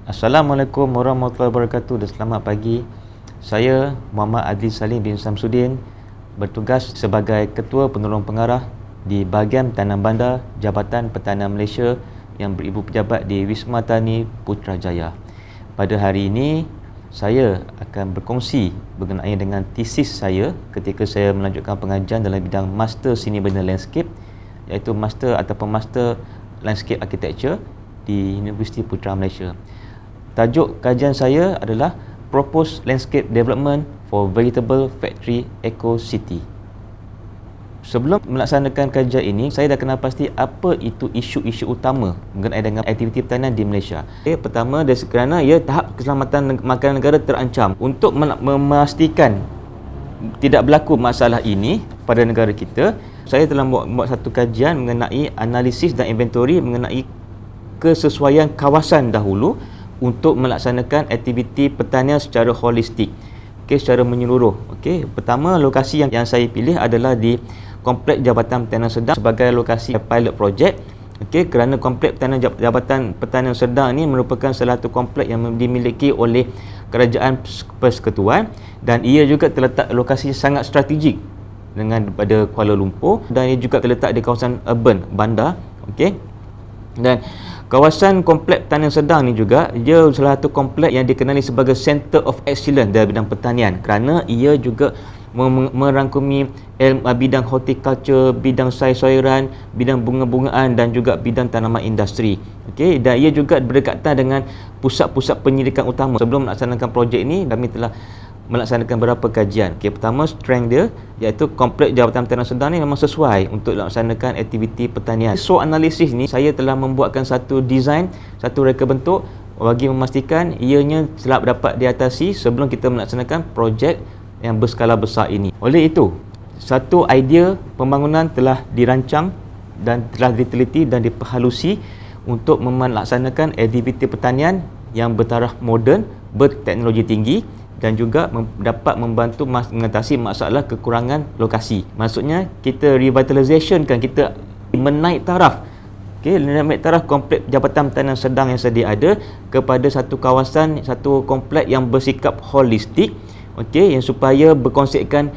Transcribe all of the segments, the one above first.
Assalamualaikum warahmatullahi wabarakatuh dan selamat pagi. Saya Muhammad Adli Salim bin Samsudin, bertugas sebagai Ketua Penolong Pengarah di Bahagian Tanam Bandar Jabatan Pertanian Malaysia yang beribu pejabat di Wisma Tani Putrajaya. Pada hari ini, saya akan berkongsi berkenaan dengan tesis saya ketika saya melanjutkan pengajian dalam bidang Master Seni Bina Landscape, iaitu Master Landscape Architecture di Universiti Putra Malaysia. Tajuk kajian saya adalah Proposed Landscape Development for Vegetable Factory Eco City. Sebelum melaksanakan kajian ini, saya dah kenal pasti apa itu isu-isu utama mengenai dengan aktiviti pertanian di Malaysia. Pertama, kerana tahap keselamatan makanan negara terancam. Untuk memastikan tidak berlaku masalah ini pada negara kita, saya telah buat satu kajian mengenai analisis dan inventory mengenai kesesuaian kawasan dahulu untuk melaksanakan aktiviti pertanian secara holistik, secara menyeluruh. Pertama, lokasi yang saya pilih adalah di Kompleks Jabatan Pertanian Serdang sebagai lokasi pilot project. Kerana Kompleks Jabatan Pertanian Serdang ini merupakan salah satu kompleks yang dimiliki oleh Kerajaan Persekutuan dan ia juga terletak lokasi sangat strategik dengan pada Kuala Lumpur, dan ia juga terletak di kawasan urban bandar. Dan kawasan Kompleks Pertanian Serdang ni juga dia salah satu kompleks yang dikenali sebagai Center of Excellence dalam bidang pertanian, kerana ia juga merangkumi bidang horticulture, bidang sayur-sayuran, bidang bunga-bungaan dan juga bidang tanaman industri. Dan ia juga berdekatan dengan pusat-pusat penyelidikan utama. Sebelum melaksanakan projek ini, kami telah melaksanakan beberapa kajian. Pertama, strength dia iaitu Kompleks Jabatan Pertanian Serdang ni memang sesuai untuk melaksanakan aktiviti pertanian. So analisis ni saya telah membuatkan satu design, satu reka bentuk bagi memastikan ianya telah dapat diatasi sebelum kita melaksanakan projek yang berskala besar ini. Oleh itu, satu idea pembangunan telah dirancang dan telah diteliti dan diperhalusi untuk melaksanakan aktiviti pertanian yang bertaraf moden, berteknologi tinggi dan juga dapat membantu mengatasi masalah kekurangan lokasi. Maksudnya kita revitalizationkan, kita menaik taraf menaik taraf Kompleks Jabatan Pertanian Serdang yang sedia ada kepada satu kawasan, satu kompleks yang bersikap holistik, yang supaya berkonsepkan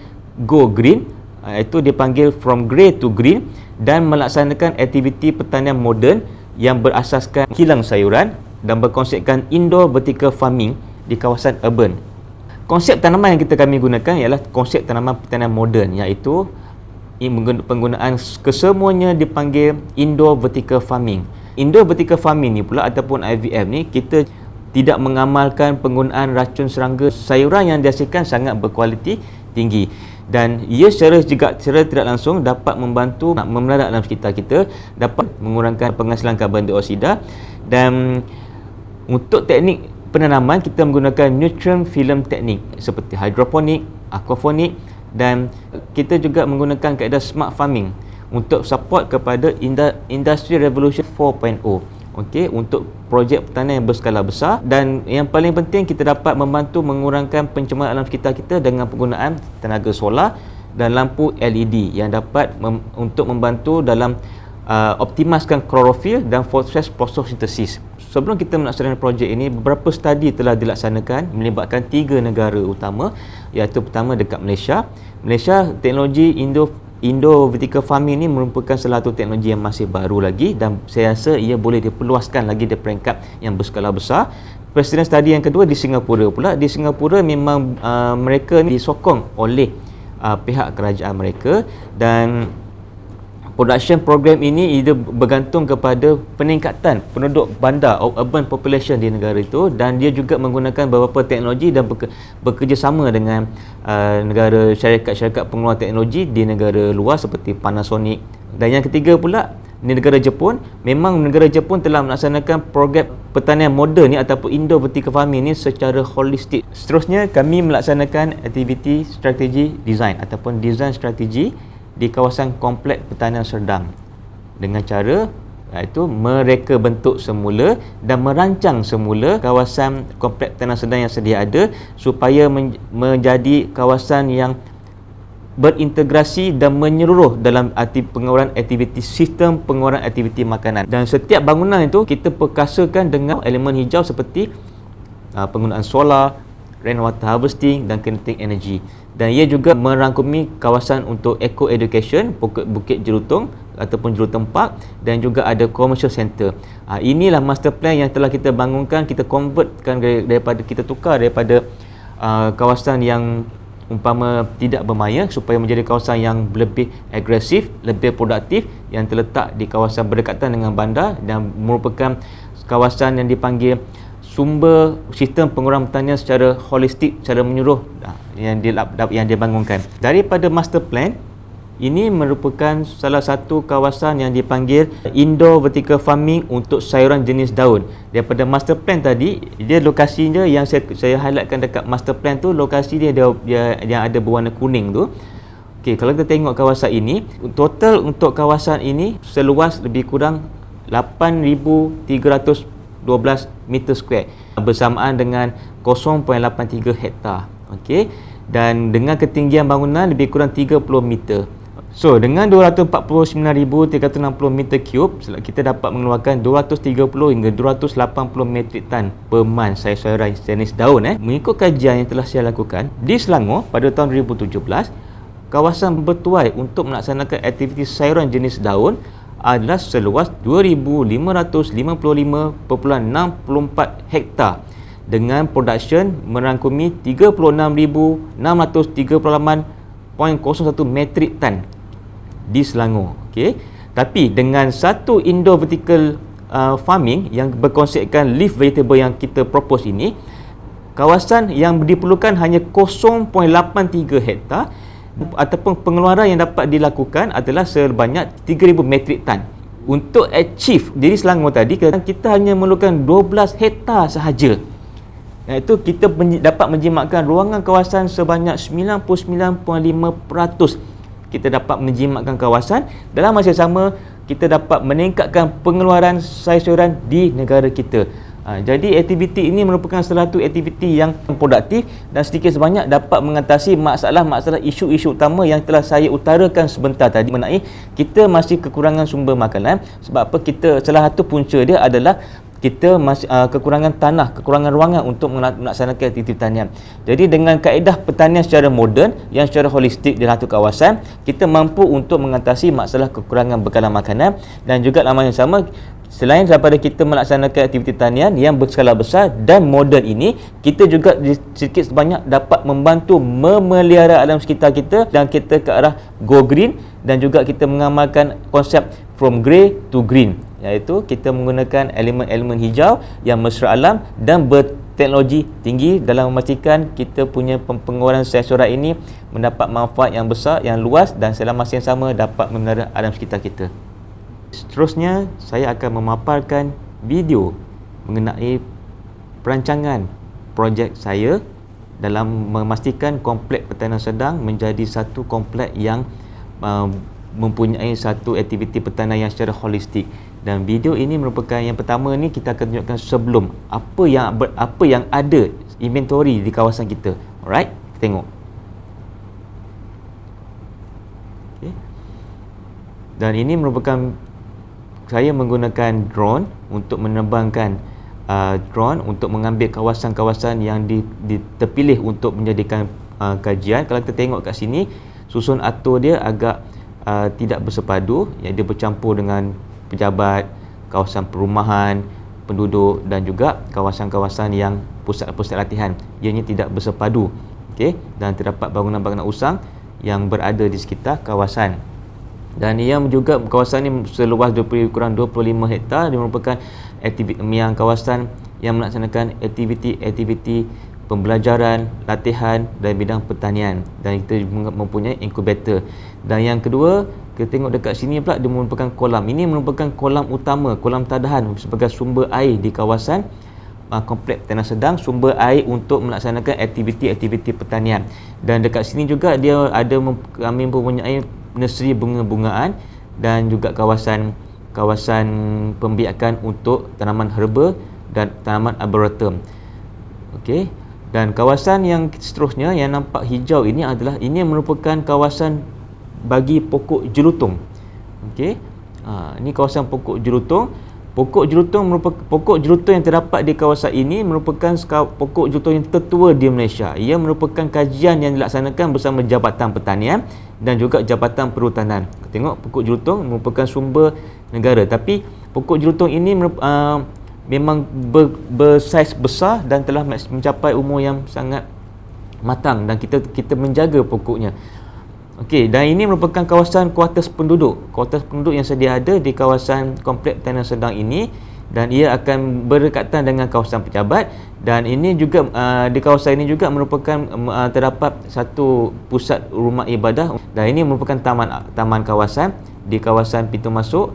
go green, itu dipanggil from grey to green, dan melaksanakan aktiviti pertanian moden yang berasaskan kilang sayuran dan berkonsepkan indoor vertical farming di kawasan urban. Konsep tanaman yang kami gunakan ialah konsep tanaman pertanian moden, iaitu penggunaan kesemuanya dipanggil indoor vertical farming. Indoor vertical farming ni pula ataupun IVF ni, kita tidak mengamalkan penggunaan racun serangga. Sayuran yang dihasilkan sangat berkualiti tinggi dan ia secara tidak langsung dapat membantu memelarak dalam sekitar kita, dapat mengurangkan penghasilan karbon dioksida. Dan untuk teknik penanaman, kita menggunakan nutrient film teknik seperti hidroponik, aquaponik, dan kita juga menggunakan kaedah smart farming untuk support kepada Industry Revolution 4.0, untuk projek pertanian yang berskala besar. Dan yang paling penting, kita dapat membantu mengurangkan pencemaran alam sekitar kita dengan penggunaan tenaga solar dan lampu LED yang dapat untuk membantu dalam optimaskan klorofil dan proses fotosintesis. Sebelum kita melaksanakan projek ini, beberapa studi telah dilaksanakan melibatkan 3 negara utama, iaitu pertama dekat Malaysia. Teknologi Indo vertical farming ini merupakan salah satu teknologi yang masih baru lagi dan saya rasa ia boleh diperluaskan lagi di peringkat yang berskala besar. Presiden studi yang kedua di Singapura pula. Di Singapura memang mereka ni disokong oleh pihak kerajaan mereka, dan production program ini ia bergantung kepada peningkatan penduduk bandar atau urban population di negara itu, dan dia juga menggunakan beberapa teknologi dan bekerjasama dengan negara syarikat pengeluar teknologi di negara luar seperti Panasonic. Dan yang ketiga pula, di negara Jepun, memang negara Jepun telah melaksanakan program pertanian moden ni ataupun indoor vertical farming ni secara holistik. Seterusnya, kami melaksanakan aktiviti strategi design ataupun design strategi di kawasan Kompleks Pertanian Serdang dengan cara iaitu mereka bentuk semula dan merancang semula kawasan Kompleks Pertanian Serdang yang sedia ada supaya menjadi kawasan yang berintegrasi dan menyeluruh dalam arti pengeluaran aktiviti sistem pengeluaran aktiviti makanan. Dan setiap bangunan itu kita perkasakan dengan elemen hijau seperti penggunaan solar, rainwater harvesting dan kinetic energy. Dan ia juga merangkumi kawasan untuk eco education, Bukit Jerutung ataupun Jerutung Park, dan juga ada commercial center. Inilah master plan yang telah kita bangunkan, kita convertkan daripada, kita tukar daripada kawasan yang umpama tidak bermaya supaya menjadi kawasan yang lebih agresif, lebih produktif, yang terletak di kawasan berdekatan dengan bandar dan merupakan kawasan yang dipanggil sumber sistem pengurangan pertanian secara holistik, secara menyeluruh yang dibangunkan. Daripada master plan ini merupakan salah satu kawasan yang dipanggil indoor vertical farming untuk sayuran jenis daun. Daripada master plan tadi, dia lokasinya yang saya highlightkan dekat master plan tu, lokasi dia yang ada berwarna kuning tu. Okey, kalau kita tengok kawasan ini, total untuk kawasan ini seluas lebih kurang 8,312 meter square bersamaan dengan 0.83 hektar. Okey, dan dengan ketinggian bangunan lebih kurang 30 meter. So, dengan 249,360 meter cube, kita dapat mengeluarkan 230 hingga 280 metrik tan per month sayur-sayuran jenis daun. Mengikut kajian yang telah saya lakukan, di Selangor pada tahun 2017, kawasan bertuai untuk melaksanakan aktiviti sayuran jenis daun adalah seluas 2,555.64 hektar dengan production merangkumi 36,638.01 metrik tan di Selangor. Okey, tapi dengan satu indoor vertical farming yang berkonsepkan leaf vegetable yang kita propose ini, kawasan yang diperlukan hanya 0.83 hektar ataupun pengeluaran yang dapat dilakukan adalah sebanyak 3,000 metrik tan. Untuk achieve diri Selangor tadi, kita hanya memerlukan 12 hektar sahaja. Iaitu kita dapat menjimatkan ruangan kawasan sebanyak 99.5%. Kita dapat menjimatkan kawasan. Dalam masa sama, kita dapat meningkatkan pengeluaran sayur-sayuran di negara kita. Jadi aktiviti ini merupakan salah satu aktiviti yang produktif dan sedikit sebanyak dapat mengatasi masalah-masalah isu-isu utama yang telah saya utarakan sebentar tadi mengenai kita masih kekurangan sumber makanan. Sebab apa? Salah satu punca dia adalah kita masih kekurangan tanah, kekurangan ruangan untuk melaksanakan aktiviti pertanian. Jadi dengan kaedah pertanian secara moden yang secara holistik di satu kawasan, kita mampu untuk mengatasi masalah kekurangan bekalan makanan. Dan juga dalam masa yang sama, selain daripada kita melaksanakan aktiviti pertanian yang berskala besar dan moden ini, kita juga sedikit sebanyak dapat membantu memelihara alam sekitar kita dan kita ke arah go green, dan juga kita mengamalkan konsep from grey to green, iaitu kita menggunakan elemen-elemen hijau yang mesra alam dan berteknologi tinggi dalam memastikan kita punya pengeluaran sayur-sayuran ini mendapat manfaat yang besar, yang luas, dan dalam masa yang sama dapat memelihara alam sekitar kita. Seterusnya, saya akan memaparkan video mengenai perancangan projek saya dalam memastikan kompleks pertanian sedang menjadi satu kompleks yang mempunyai satu aktiviti pertanian yang secara holistik. Dan video ini merupakan yang pertama ni kita akan tunjukkan sebelum apa yang ada inventory di kawasan kita. Alright, kita tengok. Okay. Dan ini merupakan saya menggunakan drone untuk menerbangkan drone untuk mengambil kawasan-kawasan yang terpilih untuk menjadikan kajian. Kalau kita tengok kat sini, susun atur dia agak tidak bersepadu, yang dia bercampur dengan pejabat, kawasan perumahan, penduduk dan juga kawasan-kawasan yang pusat-pusat latihan. Ianya tidak bersepadu. Okey, dan terdapat bangunan-bangunan usang yang berada di sekitar kawasan. Dan yang juga kawasan ini seluas kurang 25 hektar, dia merupakan yang kawasan yang melaksanakan aktiviti pembelajaran, latihan dan bidang pertanian, dan kita mempunyai inkubator. Dan yang kedua, kita tengok dekat sini pula, dia merupakan kolam. Ini merupakan kolam utama, kolam tadahan sebagai sumber air di kawasan kompleks pertanian sedang, sumber air untuk melaksanakan aktiviti pertanian. Dan dekat sini juga dia ada kami mempunyai nursery bunga-bungaan dan juga kawasan pembiakan untuk tanaman herba dan tanaman arboretum. Okey. Dan kawasan yang seterusnya yang nampak hijau ini ini merupakan kawasan bagi pokok jelutung. Okey. Ini kawasan pokok jelutung. Pokok jelutung yang terdapat di kawasan ini merupakan pokok jelutung yang tertua di Malaysia. Ia merupakan kajian yang dilaksanakan bersama Jabatan Pertanian dan juga Jabatan Perhutanan. Tengok, pokok jelutung merupakan sumber negara, tapi pokok jelutung ini memang bersaiz besar dan telah mencapai umur yang sangat matang, dan kita menjaga pokoknya. Okey, dan ini merupakan kawasan kuartus penduduk. Kuartus penduduk yang sedia ada di kawasan Kompleks Tanah Sedang ini, dan ia akan berdekatan dengan kawasan pejabat. Dan ini juga di kawasan ini juga merupakan terdapat satu pusat rumah ibadah, dan ini merupakan taman kawasan di kawasan pintu masuk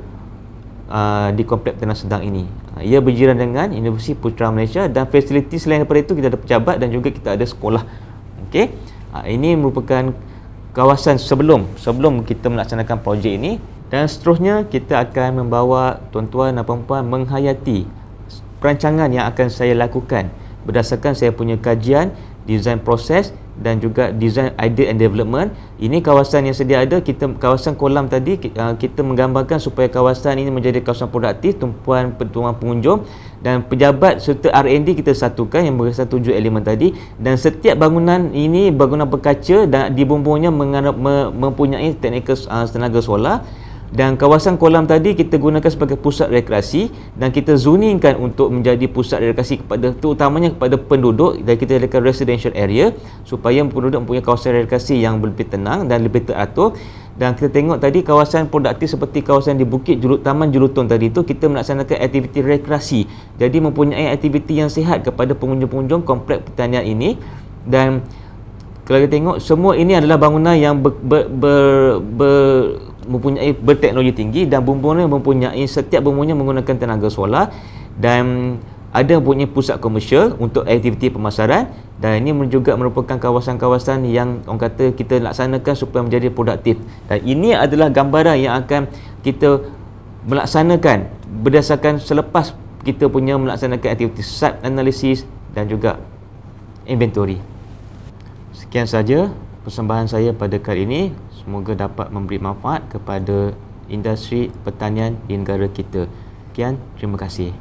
di Kompleks Tanah Sedang ini. Ia berjiran dengan Universiti Putra Malaysia, dan fasiliti selain daripada itu kita ada pejabat dan juga kita ada sekolah. Okey. Ini merupakan kawasan sebelum kita melaksanakan projek ini, dan seterusnya kita akan membawa tuan-tuan dan puan-puan menghayati perancangan yang akan saya lakukan berdasarkan saya punya kajian, design proses dan juga design idea and development. Ini kawasan yang sedia ada, kawasan kolam tadi kita menggambarkan supaya kawasan ini menjadi kawasan produktif, tumpuan pengunjung dan pejabat serta R&D kita satukan yang berasal 7 elemen tadi. Dan setiap bangunan ini bangunan berkaca dan di bumbungnya mempunyai teknikal tenaga solar. Dan kawasan kolam tadi kita gunakan sebagai pusat rekreasi, dan kita zoningkan untuk menjadi pusat rekreasi terutamanya kepada penduduk, dan kita adakan residential area supaya penduduk mempunyai kawasan rekreasi yang lebih tenang dan lebih teratur. Dan kita tengok tadi kawasan produktif seperti kawasan di Taman Jelutong tadi itu, kita melaksanakan aktiviti rekreasi, jadi mempunyai aktiviti yang sihat kepada pengunjung-pengunjung kompleks pertanian ini. Dan kalau kita tengok, semua ini adalah bangunan yang mempunyai berteknologi tinggi, dan setiap bumbungnya menggunakan tenaga solar, dan ada mempunyai pusat komersial untuk aktiviti pemasaran. Dan ini juga merupakan kawasan-kawasan yang orang kata kita laksanakan supaya menjadi produktif. Dan ini adalah gambaran yang akan kita melaksanakan berdasarkan selepas kita punya melaksanakan aktiviti site analysis dan juga inventory. Sekian saja persembahan saya pada kali ini. Semoga dapat memberi manfaat kepada industri pertanian di negara kita. Sekian, terima kasih.